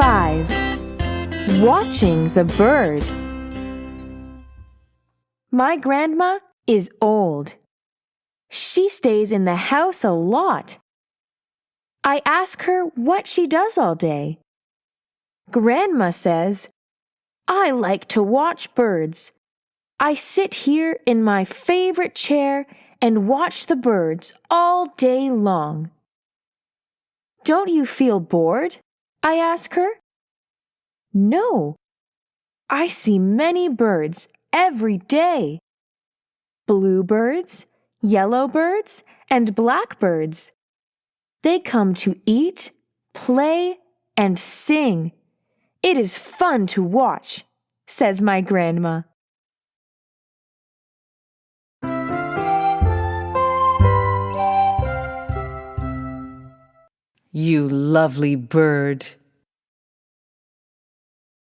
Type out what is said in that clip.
5. Watching the bird. My grandma is old. She stays in the house a lot. I ask her what she does all day. Grandma says, "I like to watch birds. I sit here in my favorite chair and watch the birds all day long." "Don't you feel bored?" I ask her. "No, I see many birds every day. Bluebirds, yellowbirds, and blackbirds. They come to eat, play, and sing. It is fun to watch," says my grandma. You lovely bird.